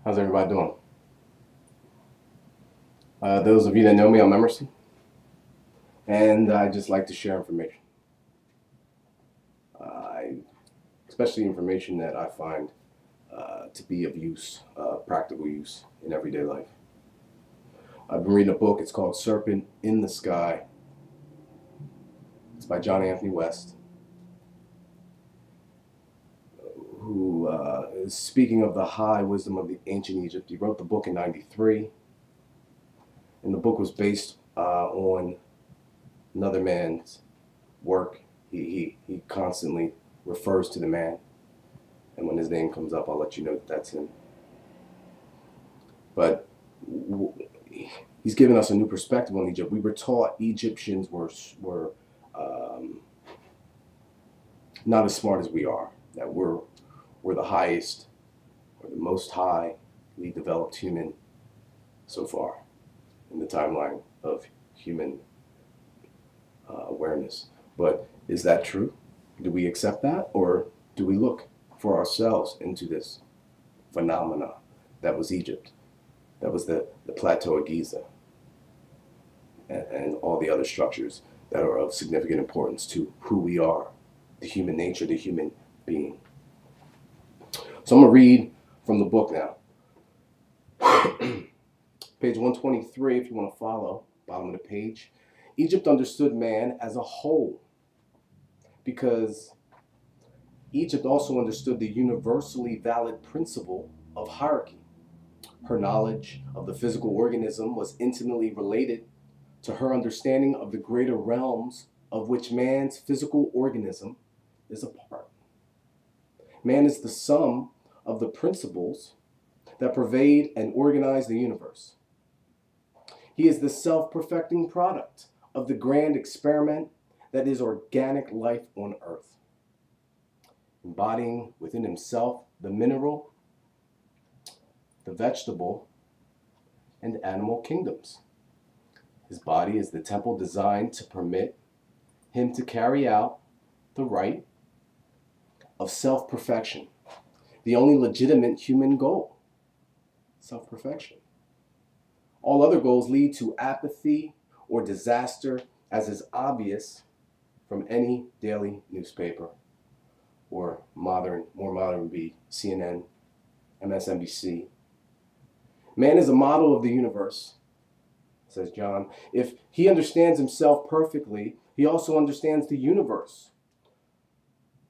How's everybody doing? Those of you that know me, I'm Emerson, and I just like to share information, especially information that I find to be of use, practical use in everyday life. I've been reading a book. It's called Serpent in the Sky. It's by John Anthony West, who is speaking of the high wisdom of the ancient Egypt. He wrote the book in '93, and the book was based on another man's work. He constantly refers to the man, and when his name comes up, I'll let you know that that's him. But he's given us a new perspective on Egypt. We were taught Egyptians were not as smart as we are, that we're the highest or the most highly developed human so far in the timeline of human awareness. But is that true? Do we accept that, or do we look for ourselves into this phenomena that was Egypt, that was the plateau of Giza, and all the other structures that are of significant importance to who we are, the human nature, the human being? So I'm going to read from the book now. Page 123, if you want to follow, bottom of the page. Egypt understood man as a whole, because Egypt also understood the universally valid principle of hierarchy. Her knowledge of the physical organism was intimately related to her understanding of the greater realms of which man's physical organism is a part. Man is the sum of the principles that pervade and organize the universe. He is the self-perfecting product of the grand experiment that is organic life on Earth, embodying within himself the mineral, the vegetable, and animal kingdoms. His body is the temple designed to permit him to carry out the rite of self-perfection, the only legitimate human goal, self-perfection. All other goals lead to apathy or disaster, as is obvious from any daily newspaper or more modern would be CNN, MSNBC. Man is a model of the universe, says John. If he understands himself perfectly, he also understands the universe.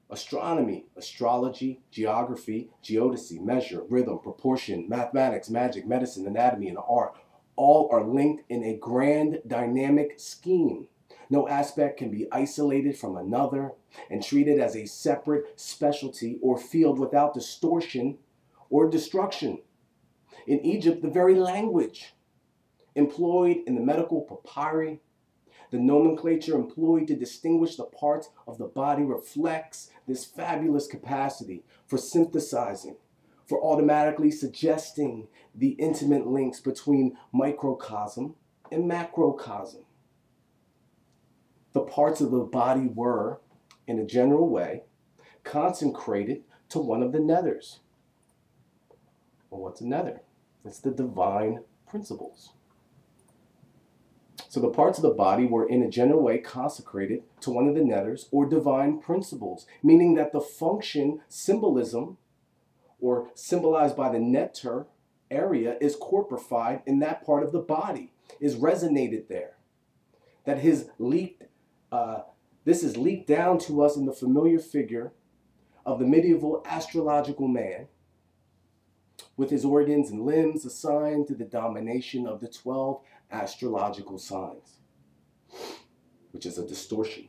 Astronomy, astrology, geography, geodesy, measure, rhythm, proportion, mathematics, magic, medicine, anatomy, and art all are linked in a grand dynamic scheme. No aspect can be isolated from another and treated as a separate specialty or field without distortion or destruction. In Egypt, the very language employed in the medical papyri, the nomenclature employed to distinguish the parts of the body, reflects this fabulous capacity for synthesizing, for automatically suggesting the intimate links between microcosm and macrocosm. The parts of the body were, in a general way, consecrated to one of the nethers. Well, what's a nether? It's the divine principles. So the parts of the body were in a general way consecrated to one of the nethers or divine principles, meaning that the function symbolism or symbolized by the neter area is corporified in that part of the body, is resonated there. That this is leaked down to us in the familiar figure of the medieval astrological man, with his organs and limbs assigned to the domination of the 12 astrological signs, which is a distortion,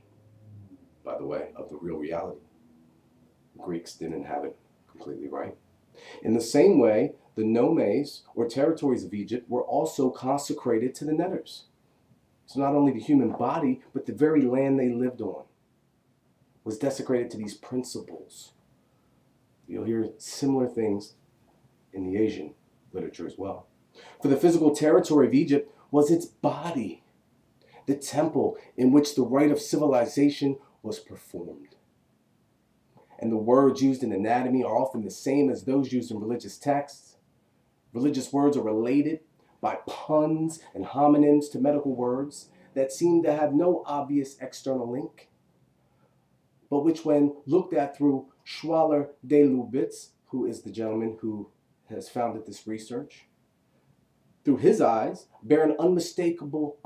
by the way, of the real reality. The Greeks didn't have it completely right. In the same way, the nomes, or territories of Egypt, were also consecrated to the nethers. So not only the human body, but the very land they lived on was desecrated to these principles. You'll hear similar things in the Asian literature as well. For the physical territory of Egypt was its body, the temple in which the rite of civilization was performed. And the words used in anatomy are often the same as those used in religious texts. Religious words are related by puns and homonyms to medical words that seem to have no obvious external link, but which, when looked at through Schwaller de Lubitz, who is the gentleman who has founded this research, through his eyes, bear an unmistakable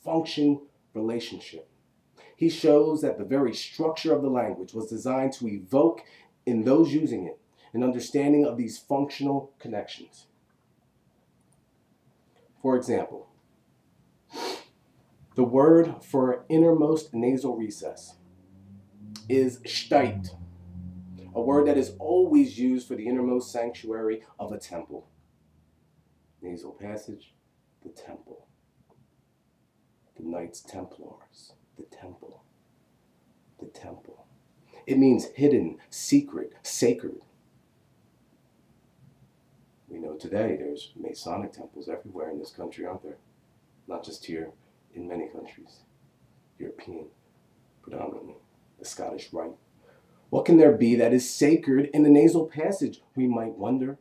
function relationship. He shows that the very structure of the language was designed to evoke in those using it an understanding of these functional connections. For example, the word for innermost nasal recess is Steit, a word that is always used for the innermost sanctuary of a temple. Nasal passage, the temple. The Knights Templars, the temple. The temple. It means hidden, secret, sacred. We know today there's Masonic temples everywhere in this country, aren't there? Not just here, in many countries. European, predominantly. The Scottish Rite. What can there be that is sacred in the nasal passage, we might wonder?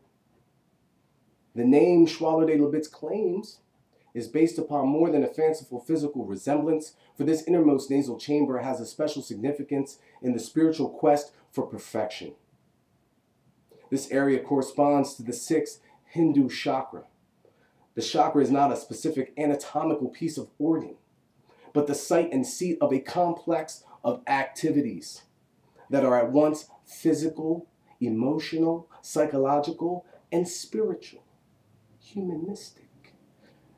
The name Schwaller de Lubitz claims is based upon more than a fanciful physical resemblance, for this innermost nasal chamber has a special significance in the spiritual quest for perfection. This area corresponds to the sixth Hindu chakra. The chakra is not a specific anatomical piece of organ, but the site and seat of a complex of activities that are at once physical, emotional, psychological, and spiritual, humanistic.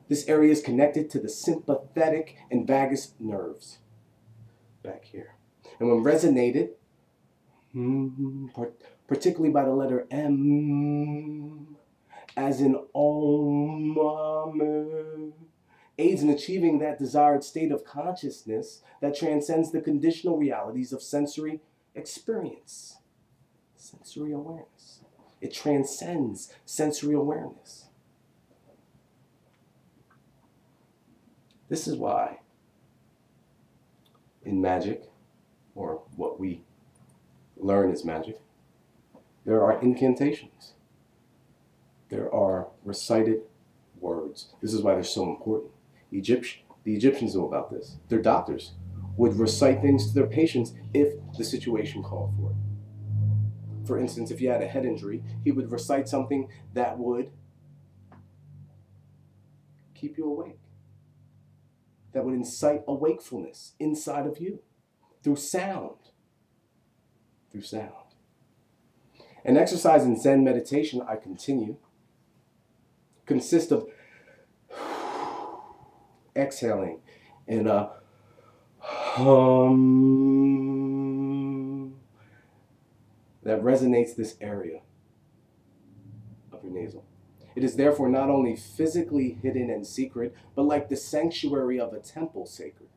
This area is connected to the sympathetic and vagus nerves back here. And when resonated, particularly by the letter M, as in Om, aids in achieving that desired state of consciousness that transcends the conditional realities of sensory experience, sensory awareness. It transcends sensory awareness. This is why in magic, or what we learn as magic, there are incantations. There are recited words. This is why they're so important. The Egyptians know about this. Their doctors would recite things to their patients if the situation called for it. For instance, if you had a head injury, he would recite something that would keep you awake, that would incite a wakefulness inside of you through sound. Through sound. An exercise in Zen meditation, I continue, consists of exhaling in a hum that resonates this area of your nasal. It is therefore not only physically hidden and secret, but like the sanctuary of a temple sacred.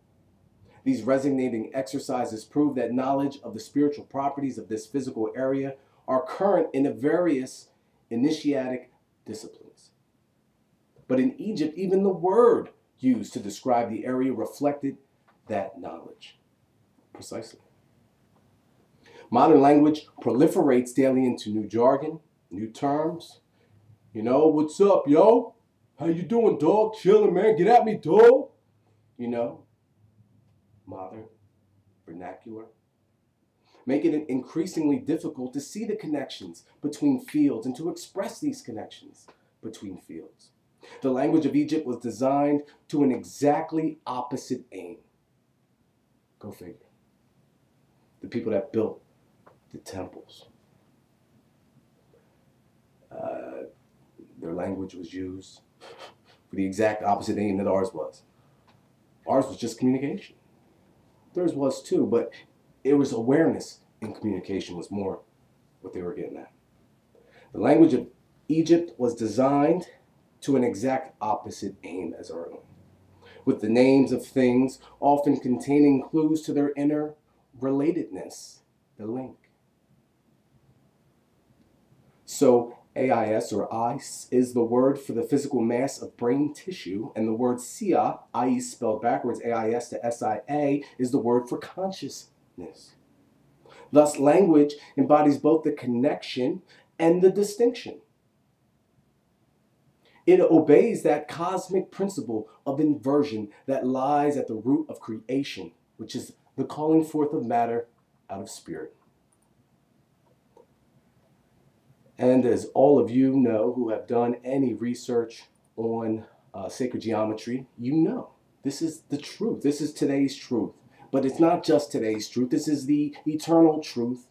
These resonating exercises prove that knowledge of the spiritual properties of this physical area are current in the various initiatic disciplines. But in Egypt, even the word used to describe the area reflected that knowledge. Precisely. Modern language proliferates daily into new jargon, new terms. You know, what's up, yo? How you doing, dog? Chilling, man. Get at me, dog. You know, modern, vernacular. Make it increasingly difficult to see the connections between fields and to express these connections between fields. The language of Egypt was designed to an exactly opposite aim. Go figure. The people that built the temples, their language was used for the exact opposite aim that ours was. Ours was just communication. Theirs was too, but it was awareness in communication was more what they were getting at. The language of Egypt was designed to an exact opposite aim as our own, with the names of things often containing clues to their inner relatedness, the link. So AIS or ice is the word for the physical mass of brain tissue, and the word SIA, ice spelled backwards, AIS to SIA, is the word for consciousness. Thus, language embodies both the connection and the distinction. It obeys that cosmic principle of inversion that lies at the root of creation, which is the calling forth of matter out of spirit. And as all of you know who have done any research on sacred geometry, you know this is the truth. This is today's truth. But it's not just today's truth. This is the eternal truth.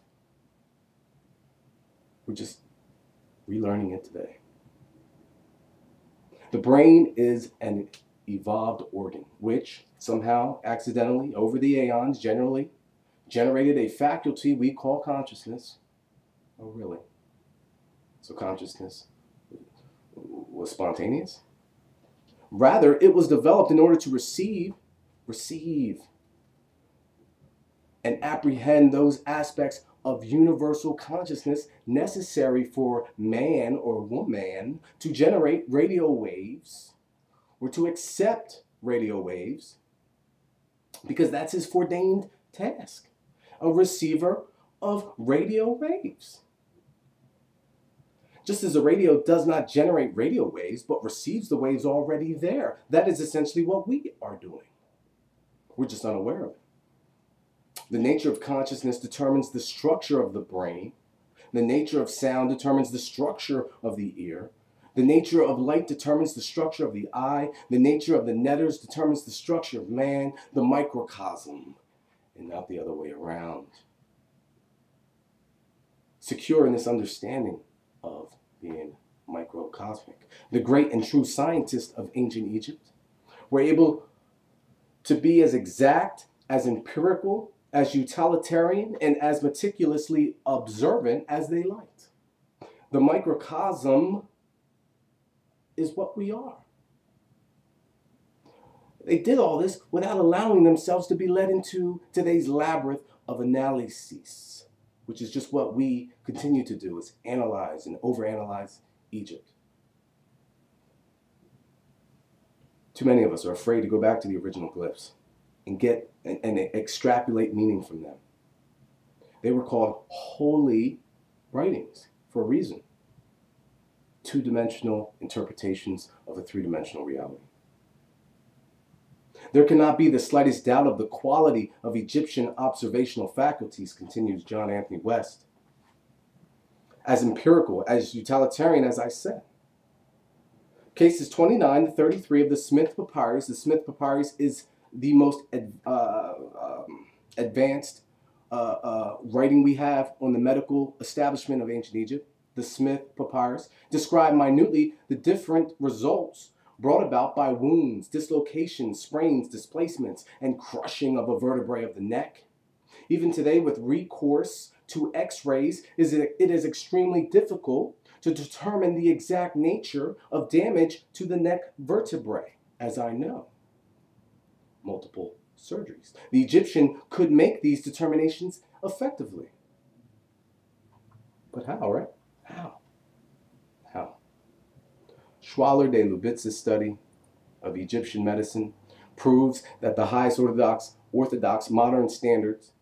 We're just relearning it today. The brain is an evolved organ, which somehow, accidentally, over the aeons, generally generated a faculty we call consciousness. Oh, really? So consciousness was spontaneous? Rather, it was developed in order to receive, and apprehend those aspects of universal consciousness necessary for man or woman to generate radio waves or to accept radio waves, because that's his foreordained task, a receiver of radio waves. Just as a radio does not generate radio waves, but receives the waves already there. That is essentially what we are doing. We're just unaware of it. The nature of consciousness determines the structure of the brain. The nature of sound determines the structure of the ear. The nature of light determines the structure of the eye. The nature of the netters determines the structure of man, the microcosm, and not the other way around. Secure in this understanding of being microcosmic, the great and true scientists of ancient Egypt were able to be as exact, as empirical, as utilitarian, and as meticulously observant as they liked. The microcosm is what we are. They did all this without allowing themselves to be led into today's labyrinth of analyses, which is just what we continue to do, is analyze and overanalyze Egypt. Too many of us are afraid to go back to the original glyphs and get and extrapolate meaning from them. They were called holy writings for a reason. Two-dimensional interpretations of a three-dimensional reality. There cannot be the slightest doubt of the quality of Egyptian observational faculties, continues John Anthony West. As empirical, as utilitarian as I said. Cases 29 to 33 of the Smith Papyrus. The Smith Papyrus is the most advanced writing we have on the medical establishment of ancient Egypt. The Smith Papyrus describe minutely the different results brought about by wounds, dislocations, sprains, displacements, and crushing of a vertebrae of the neck. Even today, with recourse to x-rays, it is extremely difficult to determine the exact nature of damage to the neck vertebrae, as I know. Multiple surgeries. The Egyptian could make these determinations effectively. But how, right? How? Schwaller de Lubitz's study of Egyptian medicine proves that the highest orthodox modern standards,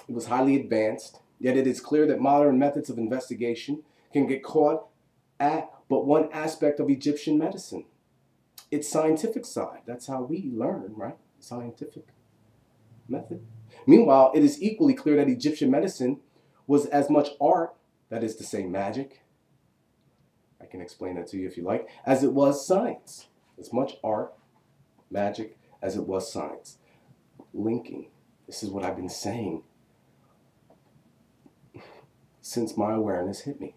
it was highly advanced, yet it is clear that modern methods of investigation can get caught at but one aspect of Egyptian medicine, its scientific side. That's how we learn, right? Scientific method. Meanwhile, it is equally clear that Egyptian medicine was as much art, that is to say magic, I can explain that to you if you like, as it was science. As much art, magic, as it was science. Linking. This is what I've been saying since my awareness hit me.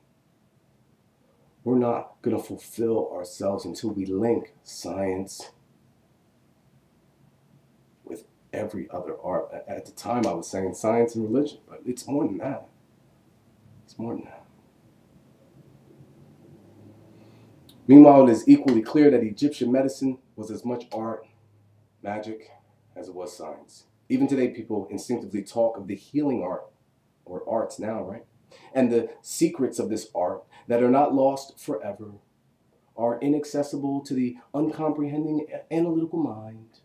We're not going to fulfill ourselves until we link science with every other art. At the time, I was saying science and religion, but it's more than that. It's more than that. Meanwhile, it is equally clear that Egyptian medicine was as much art, magic, as it was science. Even today, people instinctively talk of the healing art, or arts now, right? And the secrets of this art that are not lost forever, are inaccessible to the uncomprehending analytical mind.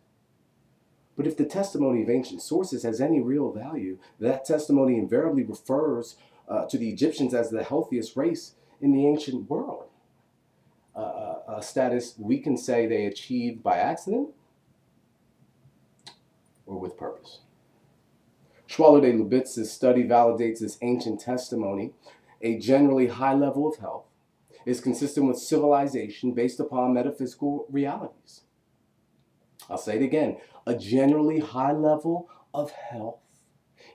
But if the testimony of ancient sources has any real value, that testimony invariably refers to the Egyptians as the healthiest race in the ancient world. a status we can say they achieved by accident or with purpose. Schwaller de Lubitz's study validates this ancient testimony. A generally high level of health is consistent with civilization based upon metaphysical realities. I'll say it again. A generally high level of health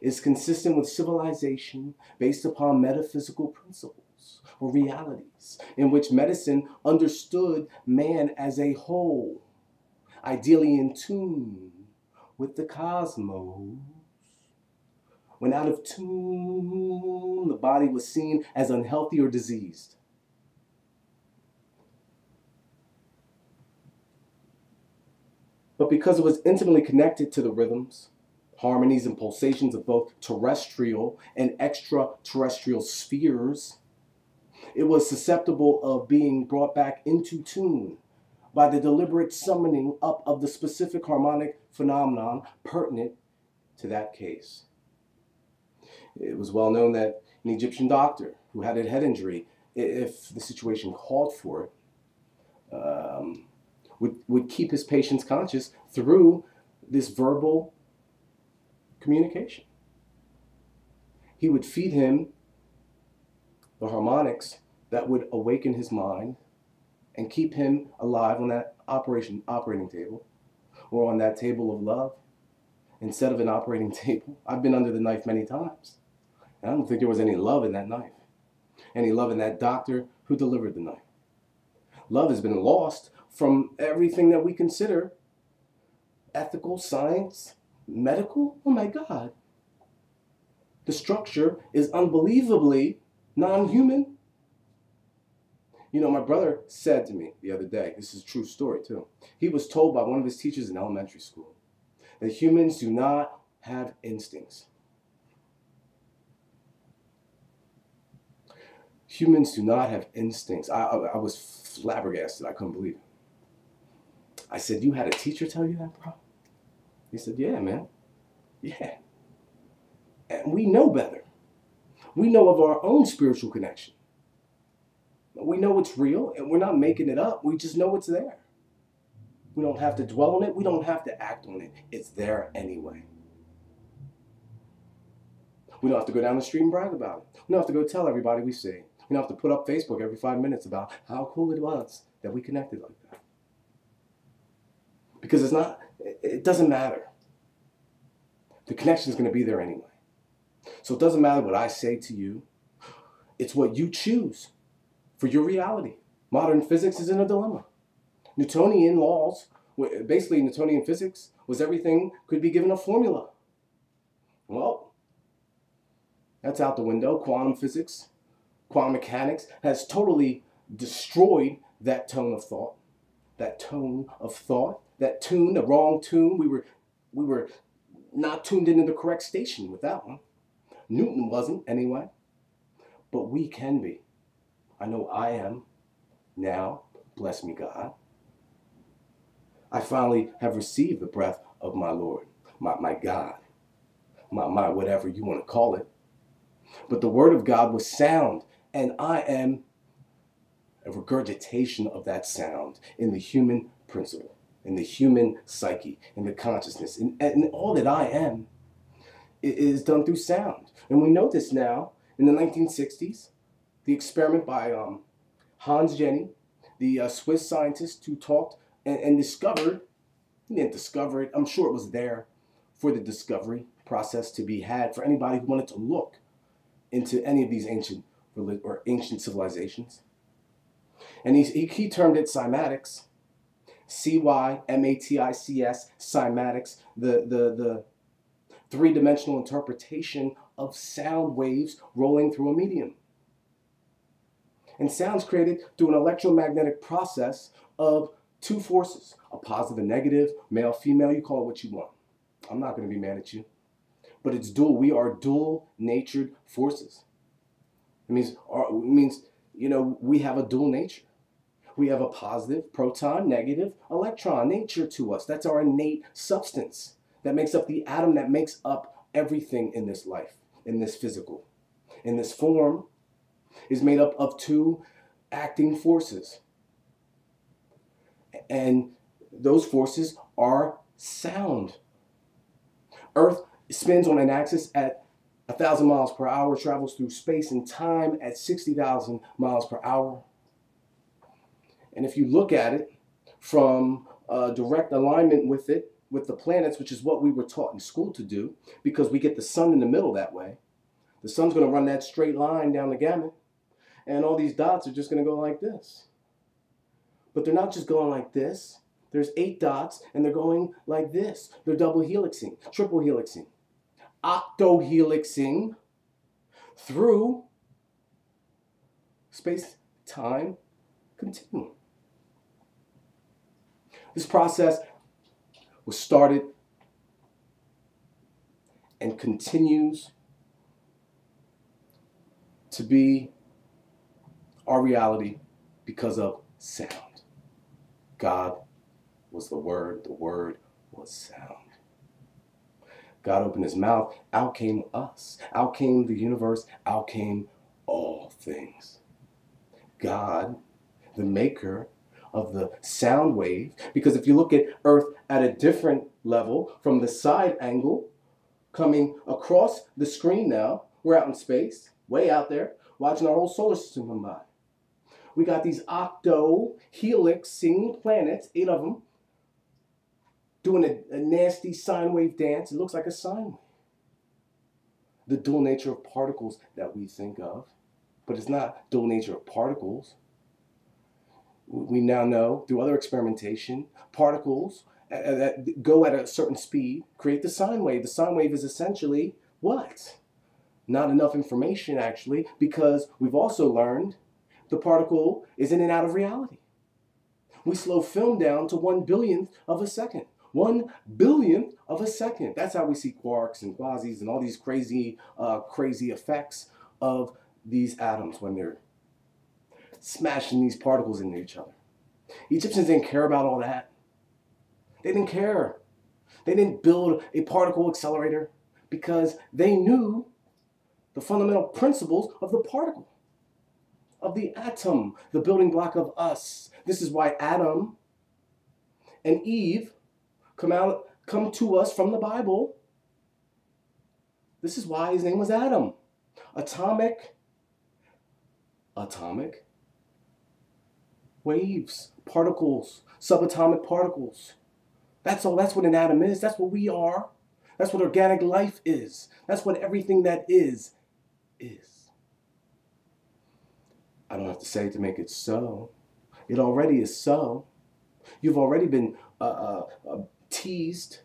is consistent with civilization based upon metaphysical principles or realities in which medicine understood man as a whole, ideally in tune with the cosmos. When out of tune, the body was seen as unhealthy or diseased. But because it was intimately connected to the rhythms, harmonies, and pulsations of both terrestrial and extraterrestrial spheres, it was susceptible of being brought back into tune by the deliberate summoning up of the specific harmonic phenomenon pertinent to that case. It was well known that an Egyptian doctor who had a head injury, if the situation called for it, would keep his patients conscious through this verbal communication. He would feed him the harmonics that would awaken his mind and keep him alive on that operating table or on that table of love instead of an operating table. I've been under the knife many times. And I don't think there was any love in that knife, any love in that doctor who delivered the knife. Love has been lost from everything that we consider ethical, science, medical. Oh my God. The structure is unbelievably non-human. You know, my brother said to me the other day, this is a true story too. He was told by one of his teachers in elementary school that humans do not have instincts. Humans do not have instincts. I was flabbergasted. I couldn't believe it. I said, you had a teacher tell you that, bro? He said, yeah, man. Yeah. And we know better. We know of our own spiritual connection. We know it's real, and we're not making it up. We just know it's there. We don't have to dwell on it. We don't have to act on it. It's there anyway. We don't have to go down the street and brag about it. We don't have to go tell everybody we see. We don't have to put up Facebook every 5 minutes about how cool it was that we connected like that. Because it doesn't matter. The connection is going to be there anyway. So it doesn't matter what I say to you. It's what you choose for your reality. Modern physics is in a dilemma. Newtonian laws, basically Newtonian physics, was everything could be given a formula. Well, that's out the window. Quantum physics, quantum mechanics has totally destroyed that tone of thought. That tone of thought, that tune, the wrong tune. We were not tuned into the correct station with that one. Newton wasn't anyway, but we can be. I know I am now, bless me God. I finally have received the breath of my Lord, my God, my whatever you want to call it. But the word of God was sound, and I am a regurgitation of that sound in the human principle, in the human psyche, in the consciousness, and all that I am is done through sound. And we know this now in the 1960s, the experiment by Hans Jenny, the Swiss scientist who talked and discovered, he didn't discover it, I'm sure it was there for the discovery process to be had for anybody who wanted to look into any of these ancient civilizations. And he termed it cymatics, C-Y-M-A-T-I-C-S, cymatics, the three-dimensional interpretation of sound waves rolling through a medium. And sound's created through an electromagnetic process of two forces, a positive and negative, male, female, you call it what you want. I'm not going to be mad at you. But it's dual. We are dual-natured forces. It means, you know, we have a dual nature. We have a positive proton, negative electron nature to us. That's our innate substance that makes up the atom, that makes up everything in this life, in this physical. In this form is made up of two acting forces. And those forces are sound. Earth spins on an axis at 1,000 miles per hour, travels through space and time at 60,000 miles per hour. And if you look at it from direct alignment with the planets, which is what we were taught in school to do, because we get the sun in the middle that way, the sun's going to run that straight line down the gamut, and all these dots are just going to go like this. But they're not just going like this. There's 8 dots, and they're going like this. They're double helixing, triple helixing, octohelixing through space-time continuum. This process was started and continues to be our reality because of sound. God was the Word was sound. God opened his mouth, out came us, out came the universe, out came all things. God, the maker of the sound wave, because if you look at Earth at a different level, from the side angle, coming across the screen now, we're out in space, way out there, watching our whole solar system come by. We got these octo-helixing planets, 8 of them, doing a nasty sine wave dance. It looks like a sine wave. The dual nature of particles that we think of, but it's not dual nature of particles. We now know through other experimentation, particles that go at a certain speed create the sine wave. The sine wave is essentially what? Not enough information, actually, because we've also learned the particle is in and out of reality. We slow film down to 1/1000th of a second. 1/1000th of a second. That's how we see quarks and quasis and all these crazy effects of these atoms when they're smashing these particles into each other. Egyptians didn't care about all that. They didn't care. They didn't build a particle accelerator because they knew the fundamental principles of the particle, of the atom, the building block of us. This is why Adam and Eve come to us from the Bible. This is why his name was Adam. Atomic waves, particles, subatomic particles. That's all. That's what an atom is. That's what we are. That's what organic life is. That's what everything that is. I don't have to say it to make it so. It already is so. You've already been teased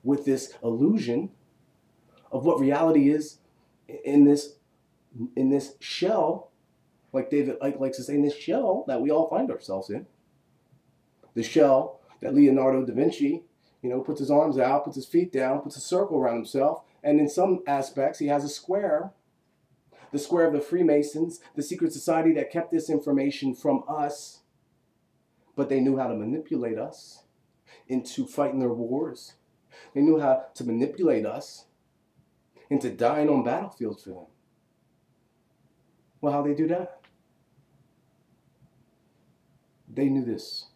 with this illusion of what reality is in this shell, like David Icke likes to say, in this shell that we all find ourselves in. The shell that Leonardo da Vinci, puts his arms out, puts his feet down, puts a circle around himself, and in some aspects he has a square. The square of the Freemasons, the secret society that kept this information from us, but they knew how to manipulate us into fighting their wars. They knew how to manipulate us into dying on battlefields for them. Well, how'd they do that? They knew this.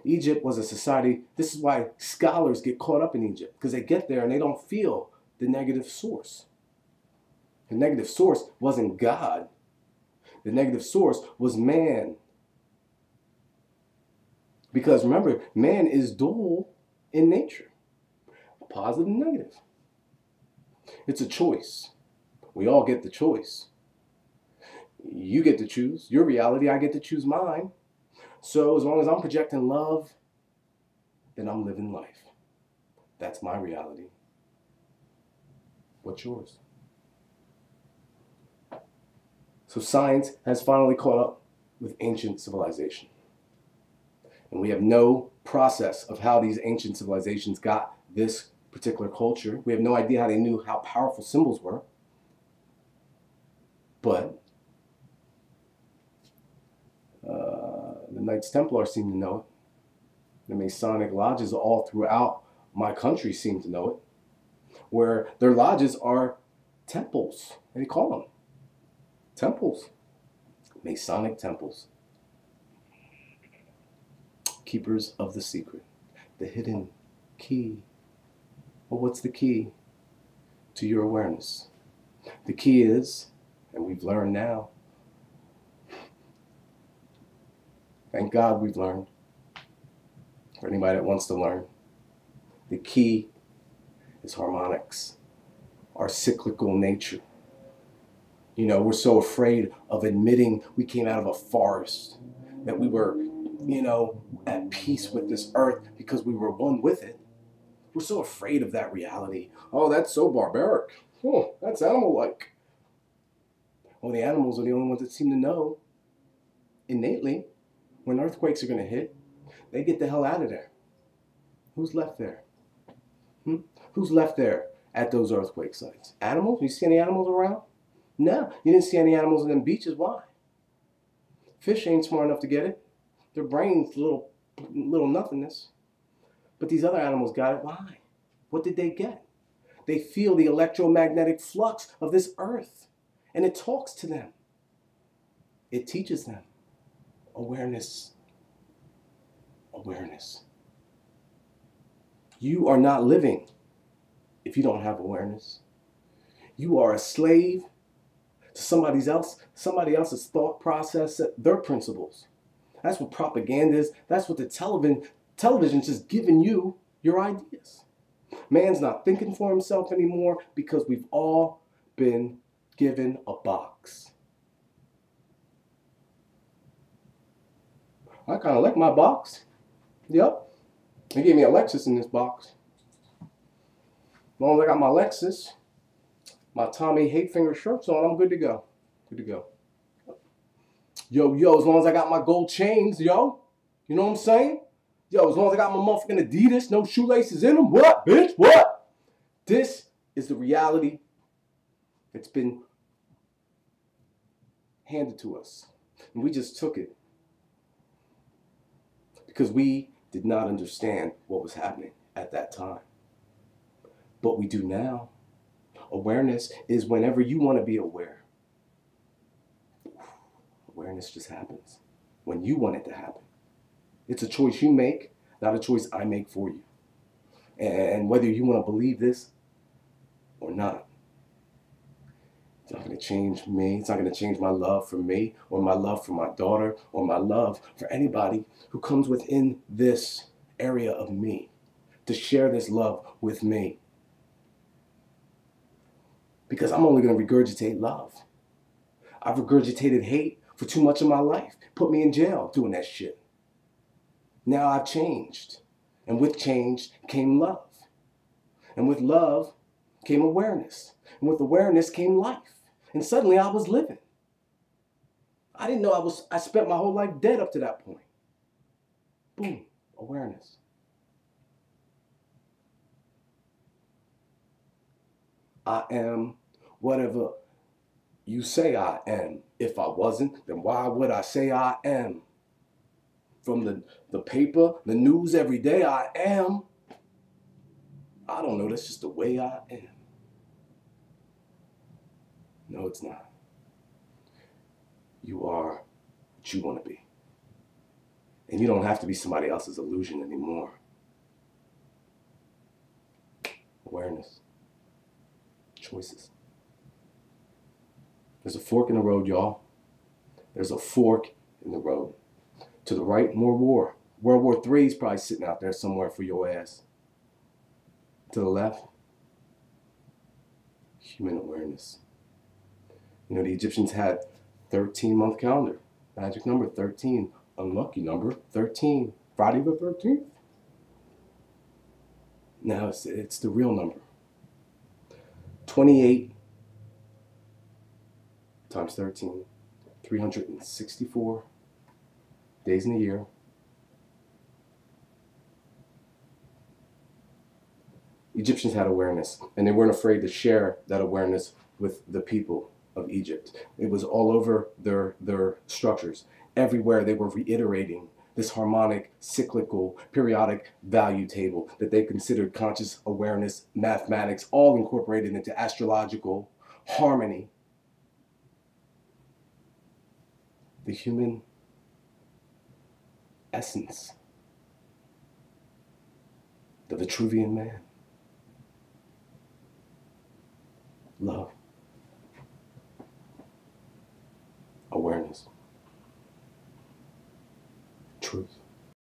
Egypt was a society, this is why scholars get caught up in Egypt, because they get there and they don't feel the negative source. The negative source wasn't God. The negative source was man. Because remember, man is dual in nature. Positive and negative. It's a choice. We all get the choice. You get to choose your reality. I get to choose mine. So as long as I'm projecting love, then I'm living life. That's my reality. What's yours? So science has finally caught up with ancient civilization. And we have no process of how these ancient civilizations got this particular culture. We have no idea how they knew how powerful symbols were. But the Knights Templar seem to know it. The Masonic lodges all throughout my country seem to know it. Where their lodges are temples. What do you call them? Temples. Masonic temples. keepers of the secret, the hidden key. Well, what's the key to your awareness? The key is, and we've learned now, thank God we've learned, for anybody that wants to learn, the key is harmonics, our cyclical nature. You know, we're so afraid of admitting we came out of a forest, that we were, at peace with this earth because we were one with it. We're so afraid of that reality. Oh, that's so barbaric. Oh, that's animal-like. Well, the animals are the only ones that seem to know innately when earthquakes are going to hit. They get the hell out of there. Who's left there? Who's left there at those earthquake sites? Animals? You see any animals around? No, you didn't see any animals in them beaches. Why? Fish ain't smart enough to get it. Their brain's little nothingness. But these other animals got it. Why? What did they get? They feel the electromagnetic flux of this earth, and it talks to them. It teaches them awareness. Awareness. You are not living if you don't have awareness. You are a slave to somebody else's thought process, their principles. That's what propaganda is. That's what the television's just giving you your ideas. Man's not thinking for himself anymore because we've all been given a box. I kind of like my box. Yep. They gave me a Lexus in this box. As long as I got my Lexus, my Tommy Hatefinger shirts on, I'm good to go. Good to go. Yo, as long as I got my gold chains, yo. You know what I'm saying? Yo, as long as I got my motherfucking Adidas, no shoelaces in them. What, bitch? What? This is the reality that's been handed to us. And we just took it. Because we did not understand what was happening at that time. But we do now. Awareness is whenever you want to be aware. Awareness just happens when you want it to happen. It's a choice you make, not a choice I make for you. And whether you want to believe this or not, it's not going to change me. It's not going to change my love for me or my love for my daughter or my love for anybody who comes within this area of me to share this love with me. Because I'm only going to regurgitate love. I've regurgitated hate for too much of my life. Put me in jail doing that shit. Now I've changed. And with change came love. And with love came awareness. And with awareness came life. And suddenly I was living. I didn't know I spent my whole life dead up to that point. Boom, awareness. I am whatever you say I am. If I wasn't, then why would I say I am? From the paper, the news every day, I am. I don't know, that's just the way I am. No, it's not. You are what you want to be. And you don't have to be somebody else's illusion anymore. Awareness. Choices. There's a fork in the road, y'all. There's a fork in the road. To the right, more war. World War III is probably sitting out there somewhere for your ass. To the left, human awareness. You know, the Egyptians had 13-month calendar. Magic number 13. Unlucky number 13. Friday the 13th. Now it's the real number. 28 times 13. 364 days in a year. Egyptians had awareness, and they weren't afraid to share that awareness with the people of Egypt. It was all over their structures. Everywhere they were reiterating this harmonic, cyclical, periodic value table that they considered conscious awareness, mathematics, all incorporated into astrological harmony. The human essence the Vitruvian Man. Love. Awareness. Truth.